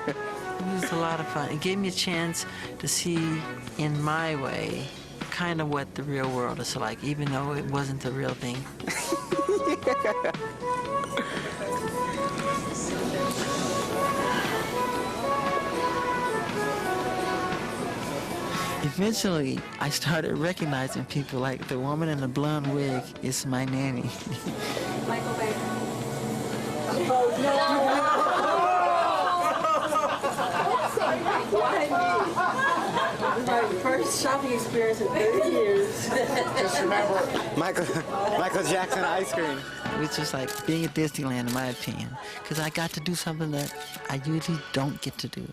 It was a lot of fun. It gave me a chance to see, in my way, kind of what the real world is like, even though it wasn't the real thing. Eventually, I started recognizing people like the woman in the blonde wig is my nanny. Michael Bay. My first shopping experience in 30 years. Just remember, Michael Jackson ice cream. Which is like being at Disneyland, in my opinion, because I got to do something that I usually don't get to do.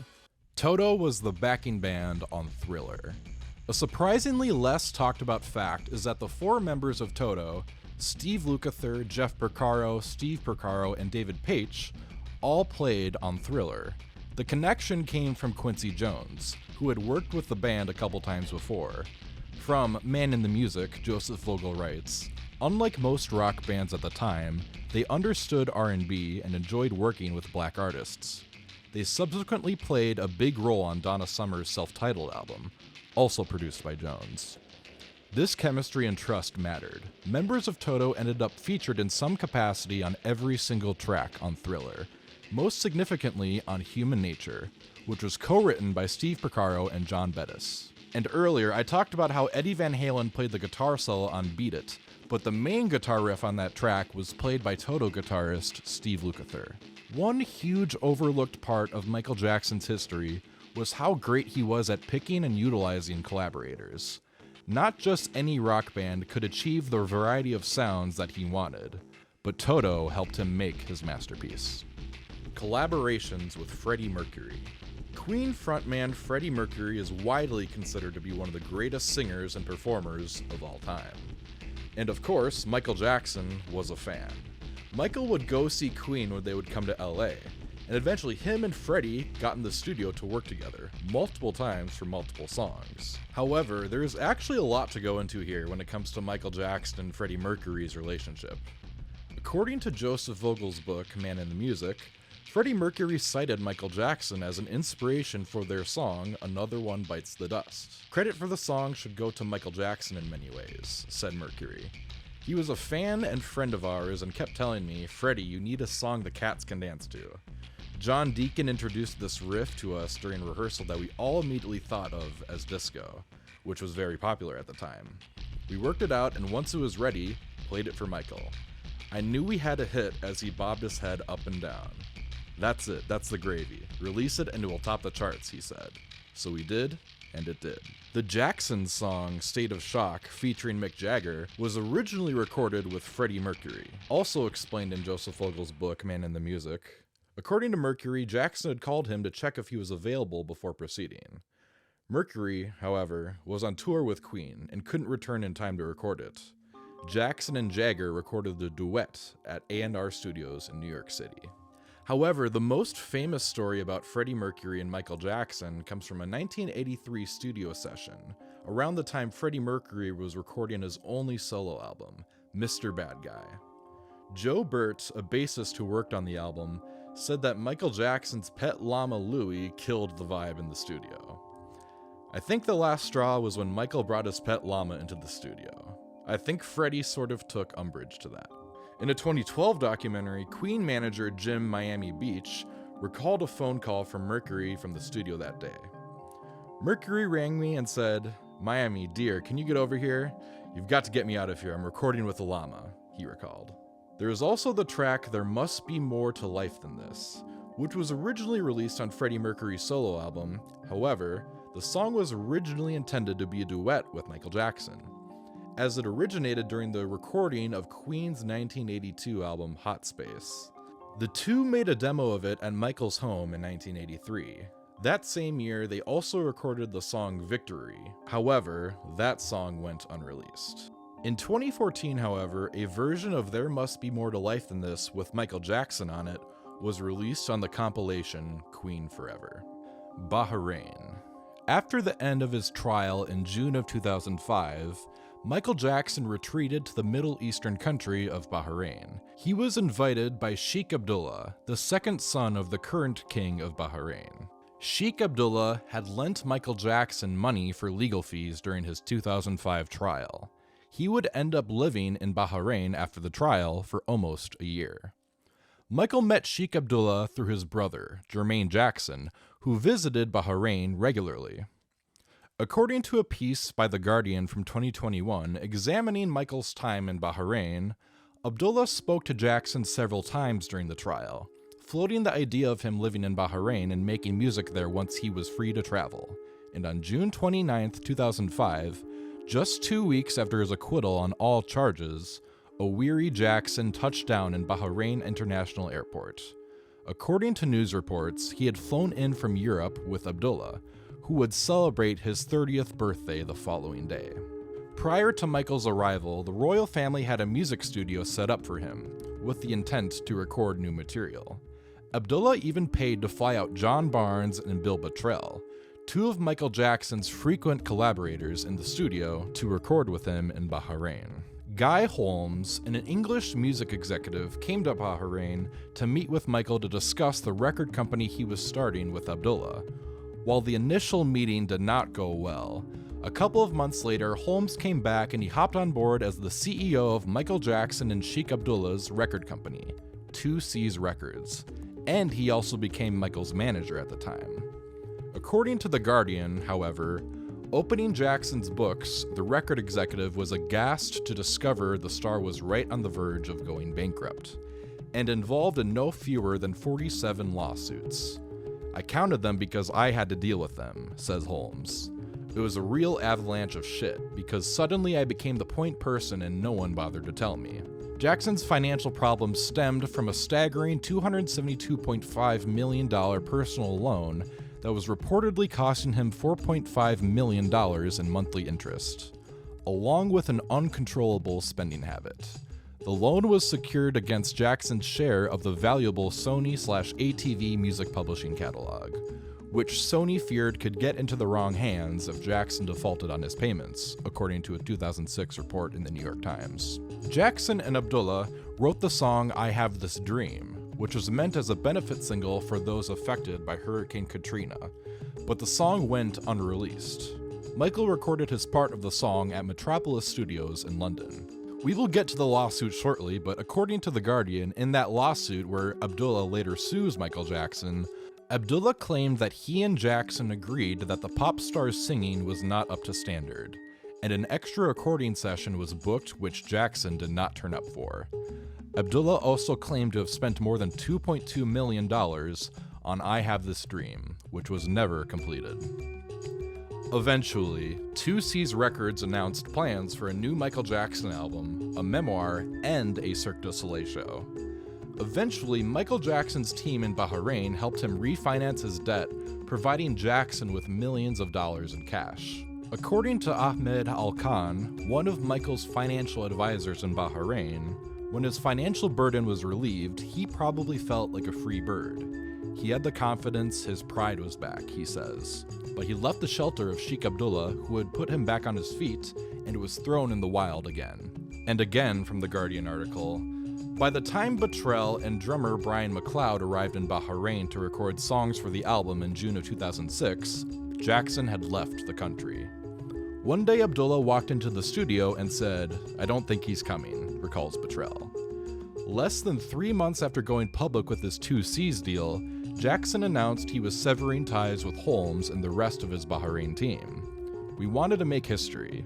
Toto was the backing band on Thriller. A surprisingly less talked about fact is that the four members of Toto, Steve Lukather, Jeff Porcaro, Steve Porcaro, and David Paich, all played on Thriller. The connection came from Quincy Jones, who had worked with the band a couple times before. From Man in the Music, Joseph Vogel writes, "Unlike most rock bands at the time, they understood R&B and enjoyed working with black artists. They subsequently played a big role on Donna Summer's self-titled album, also produced by Jones. This chemistry and trust mattered. Members of Toto ended up featured in some capacity on every single track on Thriller, most significantly on Human Nature, which was co-written by Steve Porcaro and John Bettis. And earlier, I talked about how Eddie Van Halen played the guitar solo on Beat It, but the main guitar riff on that track was played by Toto guitarist Steve Lukather. One huge overlooked part of Michael Jackson's history was how great he was at picking and utilizing collaborators. Not just any rock band could achieve the variety of sounds that he wanted, but Toto helped him make his masterpiece. Collaborations with Freddie Mercury. Queen frontman Freddie Mercury is widely considered to be one of the greatest singers and performers of all time. And of course, Michael Jackson was a fan. Michael would go see Queen when they would come to LA, and eventually him and Freddie got in the studio to work together, multiple times for multiple songs. However, there's actually a lot to go into here when it comes to Michael Jackson and Freddie Mercury's relationship. According to Joseph Vogel's book, Man in the Music, Freddie Mercury cited Michael Jackson as an inspiration for their song, Another One Bites the Dust. Credit for the song should go to Michael Jackson in many ways, said Mercury. He was a fan and friend of ours and kept telling me, Freddie, you need a song the cats can dance to. John Deacon introduced this riff to us during rehearsal that we all immediately thought of as disco, which was very popular at the time. We worked it out, and once it was ready, played it for Michael. I knew we had a hit as he bobbed his head up and down. That's it, that's the gravy. Release it and it will top the charts, he said. So we did, and it did. The Jacksons song, State of Shock, featuring Mick Jagger, was originally recorded with Freddie Mercury, also explained in Joseph Vogel's book, Man in the Music. According to Mercury, Jackson had called him to check if he was available before proceeding. Mercury, however, was on tour with Queen and couldn't return in time to record it. Jackson and Jagger recorded the duet at A&R Studios in New York City. However, the most famous story about Freddie Mercury and Michael Jackson comes from a 1983 studio session, around the time Freddie Mercury was recording his only solo album, Mr. Bad Guy. Joe Burt, a bassist who worked on the album, said that Michael Jackson's pet llama Louie killed the vibe in the studio. I think the last straw was when Michael brought his pet llama into the studio. I think Freddie sort of took umbrage to that. In a 2012 documentary, Queen manager Jim Miami Beach recalled a phone call from Mercury from the studio that day. Mercury rang me and said, "Miami, dear, can you get over here? You've got to get me out of here. I'm recording with a llama," he recalled. There is also the track There Must Be More to Life Than This, which was originally released on Freddie Mercury's solo album. However, the song was originally intended to be a duet with Michael Jackson, as it originated during the recording of Queen's 1982 album Hot Space. The two made a demo of it at Michael's home in 1983. That same year, they also recorded the song Victory. However, that song went unreleased. In 2014, however, a version of There Must Be More to Life Than This with Michael Jackson on it was released on the compilation Queen Forever. Bahrain. After the end of his trial in June of 2005, Michael Jackson retreated to the Middle Eastern country of Bahrain. He was invited by Sheikh Abdullah, the second son of the current king of Bahrain. Sheikh Abdullah had lent Michael Jackson money for legal fees during his 2005 trial. He would end up living in Bahrain after the trial for almost a year. Michael met Sheikh Abdullah through his brother, Jermaine Jackson, who visited Bahrain regularly. According to a piece by The Guardian from 2021 examining Michael's time in Bahrain, Abdullah spoke to Jackson several times during the trial, floating the idea of him living in Bahrain and making music there once he was free to travel. And on June 29, 2005, just 2 weeks after his acquittal on all charges, a weary Jackson touched down in Bahrain International Airport. According to news reports, he had flown in from Europe with Abdullah, who would celebrate his 30th birthday the following day. Prior to Michael's arrival, the royal family had a music studio set up for him, with the intent to record new material. Abdullah even paid to fly out John Barnes and Bill Bottrell, two of Michael Jackson's frequent collaborators in the studio, to record with him in Bahrain. Guy Holmes, an English music executive, came to Bahrain to meet with Michael to discuss the record company he was starting with Abdullah. While the initial meeting did not go well, a couple of months later, Holmes came back and he hopped on board as the CEO of Michael Jackson and Sheikh Abdullah's record company, 2C's Records, and he also became Michael's manager at the time. According to The Guardian, however, opening Jackson's books, the record executive was aghast to discover the star was right on the verge of going bankrupt, and involved in no fewer than 47 lawsuits. I counted them because I had to deal with them, says Holmes. It was a real avalanche of shit, because suddenly I became the point person and no one bothered to tell me. Jackson's financial problems stemmed from a staggering $272.5 million personal loan that was reportedly costing him $4.5 million in monthly interest, along with an uncontrollable spending habit. The loan was secured against Jackson's share of the valuable Sony/ATV music publishing catalog, which Sony feared could get into the wrong hands if Jackson defaulted on his payments, according to a 2006 report in the New York Times. Jackson and Abdullah wrote the song I Have This Dream, which was meant as a benefit single for those affected by Hurricane Katrina, but the song went unreleased. Michael recorded his part of the song at Metropolis Studios in London. We will get to the lawsuit shortly, but according to The Guardian, in that lawsuit where Abdullah later sues Michael Jackson, Abdullah claimed that he and Jackson agreed that the pop star's singing was not up to standard, and an extra recording session was booked which Jackson did not turn up for. Abdullah also claimed to have spent more than $2.2 million on I Have This Dream, which was never completed. Eventually, 2C's Records announced plans for a new Michael Jackson album, a memoir, and a Cirque du Soleil show. Eventually, Michael Jackson's team in Bahrain helped him refinance his debt, providing Jackson with millions of dollars in cash. According to Ahmed Al-Khan, one of Michael's financial advisors in Bahrain, when his financial burden was relieved, he probably felt like a free bird. He had the confidence, his pride was back, he says. But he left the shelter of Sheikh Abdullah, who had put him back on his feet, and was thrown in the wild again. And again from the Guardian article, by the time Bottrell and drummer Brian McLeod arrived in Bahrain to record songs for the album in June of 2006, Jackson had left the country. One day Abdullah walked into the studio and said, "I don't think he's coming," recalls Bottrell. Less than 3 months after going public with his 2C's deal, Jackson announced he was severing ties with Holmes and the rest of his Bahrain team. "We wanted to make history.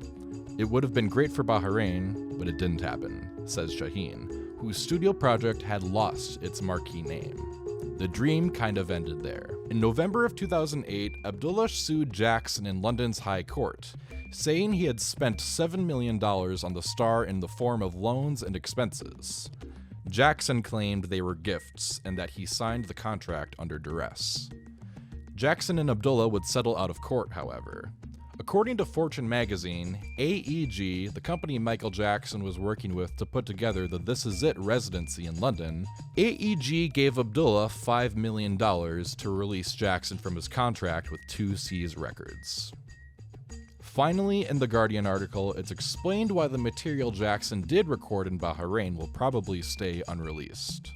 It would have been great for Bahrain, but it didn't happen," says Shaheen, whose studio project had lost its marquee name. The dream kind of ended there. In November of 2008, Abdullah sued Jackson in London's High Court, saying he had spent $7 million on the star in the form of loans and expenses. Jackson claimed they were gifts and that he signed the contract under duress. Jackson and Abdullah would settle out of court, however. According to Fortune magazine, AEG, the company Michael Jackson was working with to put together the This Is It residency in London, AEG gave Abdullah $5 million to release Jackson from his contract with 2C's Records. Finally, in the Guardian article, it's explained why the material Jackson did record in Bahrain will probably stay unreleased.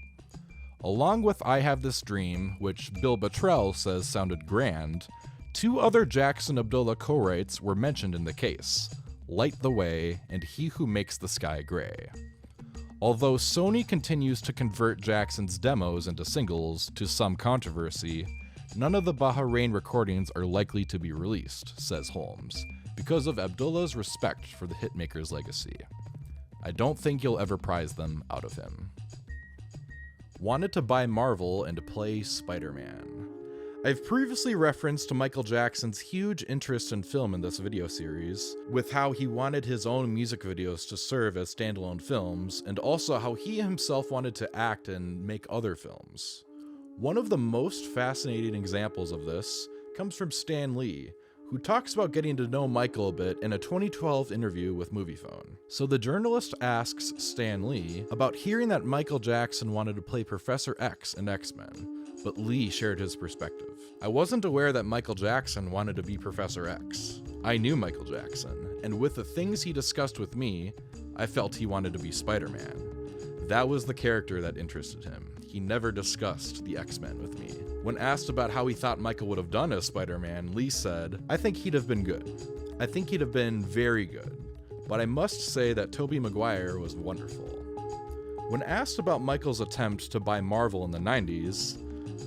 Along with I Have This Dream, which Bill Bottrell says sounded grand, 2 other Jackson Abdullah co-writes were mentioned in the case, Light the Way and He Who Makes the Sky Gray. Although Sony continues to convert Jackson's demos into singles, to some controversy, none of the Bahrain recordings are likely to be released, says Holmes, because of Abdullah's respect for the hitmaker's legacy. I don't think you'll ever prize them out of him. Wanted to buy Marvel and play Spider-Man. I've previously referenced to Michael Jackson's huge interest in film in this video series, with how he wanted his own music videos to serve as standalone films, and also how he himself wanted to act and make other films. One of the most fascinating examples of this comes from Stan Lee, who talks about getting to know Michael a bit in a 2012 interview with MoviePhone. So the journalist asks Stan Lee about hearing that Michael Jackson wanted to play Professor X in X-Men, but Lee shared his perspective. I wasn't aware that Michael Jackson wanted to be Professor X. I knew Michael Jackson, and with the things he discussed with me, I felt he wanted to be Spider-Man. That was the character that interested him. He never discussed the X-Men with me. When asked about how he thought Michael would have done as Spider-Man, Lee said, I think he'd have been good. I think he'd have been very good. But I must say that Tobey Maguire was wonderful. When asked about Michael's attempt to buy Marvel in the 90s,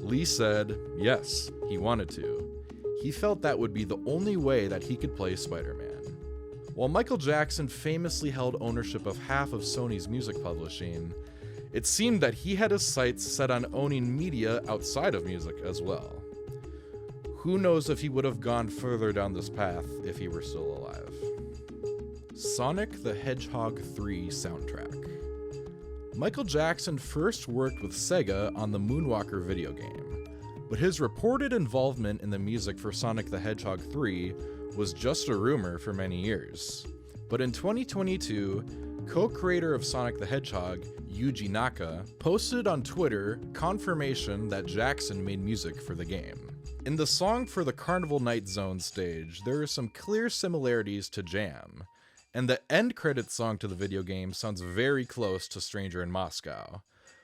Lee said, yes, he wanted to. He felt that would be the only way that he could play Spider-Man. While Michael Jackson famously held ownership of half of Sony's music publishing, it seemed that he had his sights set on owning media outside of music as well. Who knows if he would have gone further down this path if he were still alive. Sonic the Hedgehog 3 soundtrack. Michael Jackson first worked with Sega on the Moonwalker video game, but his reported involvement in the music for Sonic the Hedgehog 3 was just a rumor for many years. But in 2022, co-creator of Sonic the Hedgehog, Yuji Naka, posted on Twitter confirmation that Jackson made music for the game. In the song for the Carnival Night Zone stage, there are some clear similarities to Jam, and the end credits song to the video game sounds very close to Stranger in Moscow.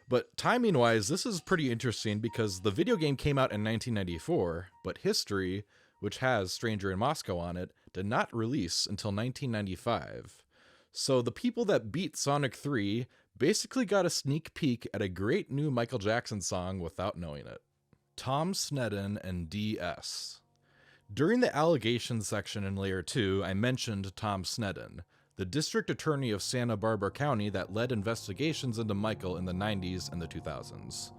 But timing-wise, this is pretty interesting because the video game came out in 1994, but History, which has Stranger in Moscow on it, did not release until 1995. So the people that beat Sonic 3 basically got a sneak peek at a great new Michael Jackson song without knowing it. Tom Sneddon and DS. During the allegations section in Layer 2, I mentioned Tom Sneddon, the district attorney of Santa Barbara County that led investigations into Michael in the 90s and the 2000s.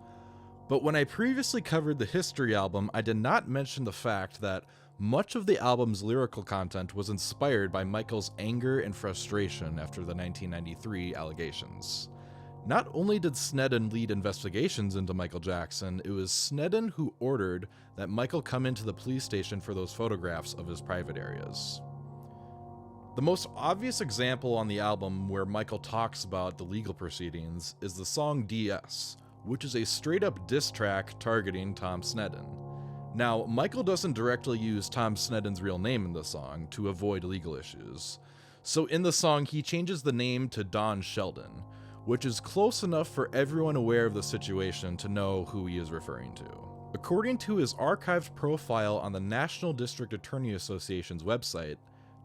But when I previously covered the History album, I did not mention the fact that much of the album's lyrical content was inspired by Michael's anger and frustration after the 1993 allegations. Not only did Sneddon lead investigations into Michael Jackson, it was Sneddon who ordered that Michael come into the police station for those photographs of his private areas. The most obvious example on the album where Michael talks about the legal proceedings is the song DS, which is a straight-up diss track targeting Tom Sneddon. Now, Michael doesn't directly use Tom Sneddon's real name in the song to avoid legal issues. So in the song, he changes the name to Don Sheldon, which is close enough for everyone aware of the situation to know who he is referring to. According to his archived profile on the National District Attorney Association's website,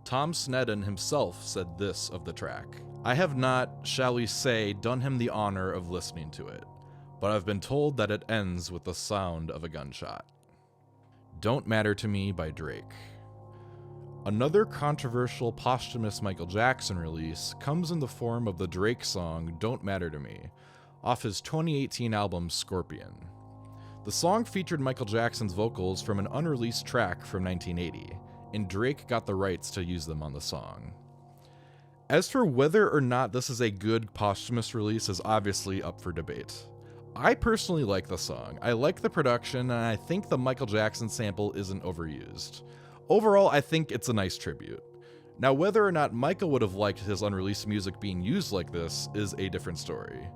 Tom Sneddon himself said this of the track: I have not, shall we say, done him the honor of listening to it, but I've been told that it ends with the sound of a gunshot. Don't Matter to Me by Drake. Another controversial posthumous Michael Jackson release comes in the form of the Drake song Don't Matter to Me, off his 2018 album Scorpion. The song featured Michael Jackson's vocals from an unreleased track from 1980, and Drake got the rights to use them on the song. As for whether or not this is a good posthumous release is obviously up for debate. I personally like the song. I like the production, and I think the Michael Jackson sample isn't overused. Overall, I think it's a nice tribute. Now, whether or not Michael would have liked his unreleased music being used like this is a different story.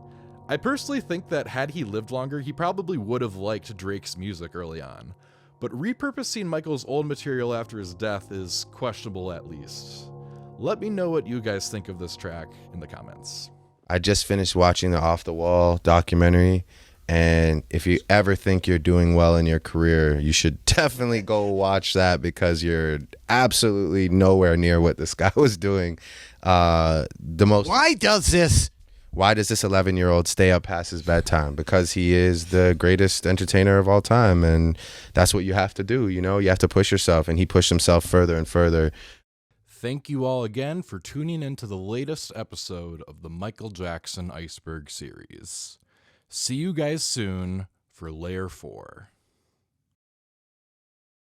I personally think that had he lived longer, he probably would have liked Drake's music early on. but repurposing Michael's old material after his death is questionable at least. Let me know what you guys think of this track in the comments. I just finished watching the Off the Wall documentary, and if you ever think you're doing well in your career, you should definitely go watch that, because you're absolutely nowhere near what this guy was doing. Why does this 11-year-old stay up past his bedtime? Because he is the greatest entertainer of all time, and that's what you have to do. You know, you have to push yourself, and he pushed himself further and further. Thank you all again for tuning into the latest episode of the Michael Jackson Iceberg series. See you guys soon for Layer 4.